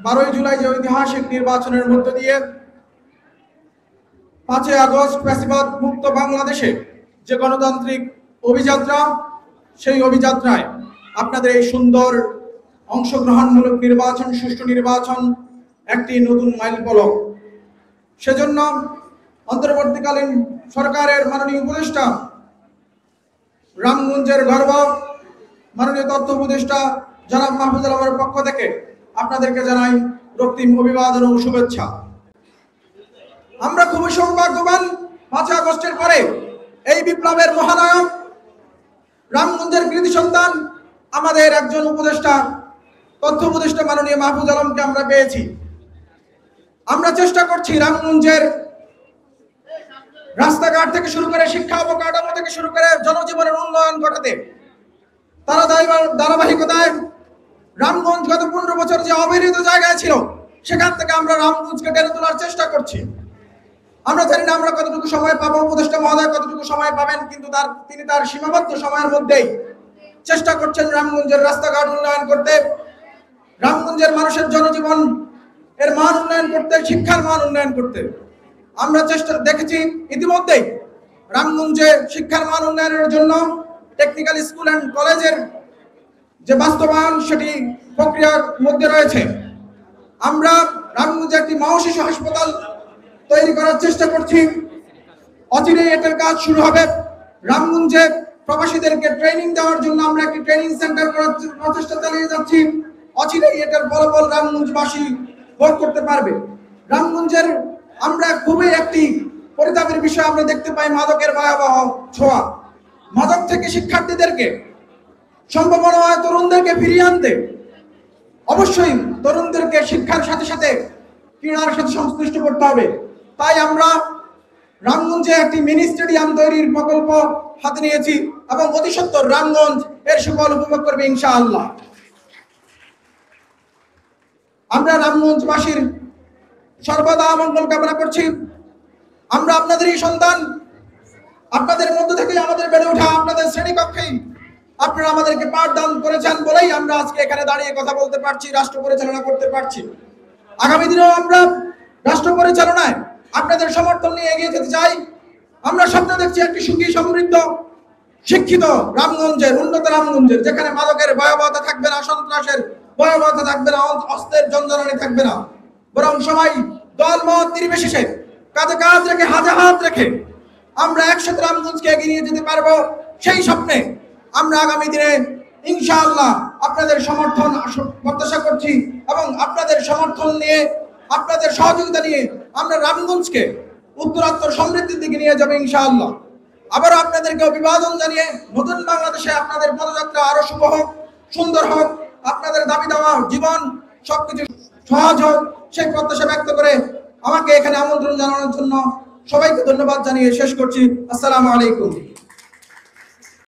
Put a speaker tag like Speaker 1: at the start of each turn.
Speaker 1: 12ই জুলাই যে ঐতিহাসিক নির্বাচনের মধ্য দিয়ে 5ই আগস্ট ফ্যাসিবাদ মুক্ত বাংলাদেশে যে গণতান্ত্রিক অভিযাত্রা, সেই অভিযাত্রায় আপনাদের এই সুন্দর অংশগ্রহণমূলক নির্বাচন, সুষ্ঠু নির্বাচন একটি নতুন মাইলফলক। সেজন্য অন্তর্বর্তীকালীন সরকারের মাননীয় উপদেষ্টা, রামগঞ্জের গর্ব মাননীয় তথ্য উপদেষ্টা জনাব মাহফুজুল আলমের পক্ষ থেকে আপনাদেরকে জানাই রক্তিম অভিবাদন ও শুভেচ্ছা। আমরা খুবই সৌভাগ্যবান, 5 আগস্টের পরে এই বিপ্লবের মহানায়ক রামগঞ্জের কৃতি সন্তান আমাদের একজন উপদেষ্টা, তথ্য উপদেষ্টা মাননীয় মাহফুজ আলমকে আমরা পেয়েছি। আমরা চেষ্টা করছি রামগঞ্জের রাস্তাঘাট থেকে শুরু করে শিক্ষা অবকাঠামো থেকে শুরু করে জনজীবনের উন্নয়ন ঘটাতে। তারা ধারাবাহিকতায় রামগঞ্জ গত 15 বছর যে অবহেলিত জায়গায় ছিল, সেখান থেকে আমরা রামগঞ্জকে টেনে তোলার চেষ্টা করছি। আমরা জানি না আমরা কতটুকু সময় পাবো, উপদেষ্টা মহোদয় কতটুকু সময় পাবেন, কিন্তু তিনি তার সীমাবদ্ধ সময়ের মধ্যেই চেষ্টা করছেন রামগঞ্জের রাস্তাঘাট উন্নয়ন করতে, রামগঞ্জের মানুষের জনজীবন এর মান উন্নয়ন করতে, শিক্ষার মান উন্নয়ন করতে। আমরা দেখেছি ইতিমধ্যেই রামগঞ্জে শিক্ষার মান উন্নয়নের জন্য টেকনিক্যাল স্কুল অ্যান্ড কলেজের যে বাস্তবায়ন, সেটি প্রক্রিয়ার মধ্যে রয়েছে। আমরা রামগঞ্জে একটি মা ও শিশু হাসপাতাল তৈরি করার চেষ্টা করছি। অচিরেই এটার কাজ শুরু হবে। রামগঞ্জে প্রবাসীদেরকে ট্রেনিং দেওয়ার জন্য আমরা একটি ট্রেনিং সেন্টার করার প্রচেষ্টা চালিয়ে যাচ্ছি। অচিরেই এটার ফলাফল রামগঞ্জবাসী ভোগ করতে পারবে। রামগঞ্জের আমরা খুবই একটি পরিতাপের বিষয় আমরা দেখতে পাই মাদকের ভয়াবহ ছোঁয়া। মাদক থেকে শিক্ষার্থীদেরকে, সম্ভাবনা হয় তরুণদেরকে ফিরিয়ে আনতে অবশ্যই তরুণদেরকে শিক্ষার সাথে সাথে ক্রীড়ার সাথে সংশ্লিষ্ট করতে হবে। তাই আমরা রামগঞ্জে একটি মিনি স্টেডিয়াম তৈরির প্রকল্প হাতে নিয়েছি এবং অতি সত্বর রামগঞ্জ এর সুফল উপভোগ করবে ইনশাআল্লাহ। আমরা রামগঞ্জবাসীর সর্বদা মঙ্গল কামনা করছি। আমরা আপনাদেরই সন্তান, আপনাদের মধ্য থেকে আমাদের বেড়ে ওঠা, আপনাদের শ্রেণীকক্ষেই আপনারা আমাদেরকে পাঠদান করেছেন বলেই আমরা আজকে এখানে দাঁড়িয়ে কথা বলতে পারছি, রাষ্ট্র পরিচালনা করতে পারছি। আগামী দিনেও আমরা রাষ্ট্র পরিচালনায় আপনাদের সমর্থন নিয়ে এগিয়ে যেতে চাই। আমরা স্বপ্ন দেখছি একটি সুখী, সমৃদ্ধ, শিক্ষিত রামগঞ্জের, উন্নত রামগঞ্জের, যেখানে মাদকের ভয়াবহতা থাকবে না, সন্ত্রাসের ভয়াবহতা থাকবে না, অস্ত্রের যন্ত্রণা থাকবে না, বরং সবাই দল মত নির্বিশেষে কাঁধে কাঁধ রেখে, হাতে হাত রেখে আমরা একসাথে রামগঞ্জকে এগিয়ে নিয়ে যেতে পারবো। সেই স্বপ্নে আমরা আগামী দিনে ইনশাআল্লাহ আপনাদের সমর্থন প্রত্যাশা করছি এবং আপনাদের সমর্থন নিয়ে, আপনাদের সহযোগিতা নিয়ে আমরা রামগঞ্জকে উত্তরোত্তর সমৃদ্ধির দিকে নিয়ে যাবো ইনশাআল্লাহ। আবারও আপনাদেরকে অভিবাদন জানিয়ে নতুন বাংলাদেশে আপনাদের পদযাত্রা আরো শুভ হোক, সুন্দর হোক, আপনাদের দাবি দেওয়া জীবন সবকিছু সহজ হোক, সেই প্রত্যাশা ব্যক্ত করে আমাকে এখানে আমন্ত্রণ জানানোর জন্য সবাইকে ধন্যবাদ জানিয়ে শেষ করছি। আসসালামু আলাইকুম।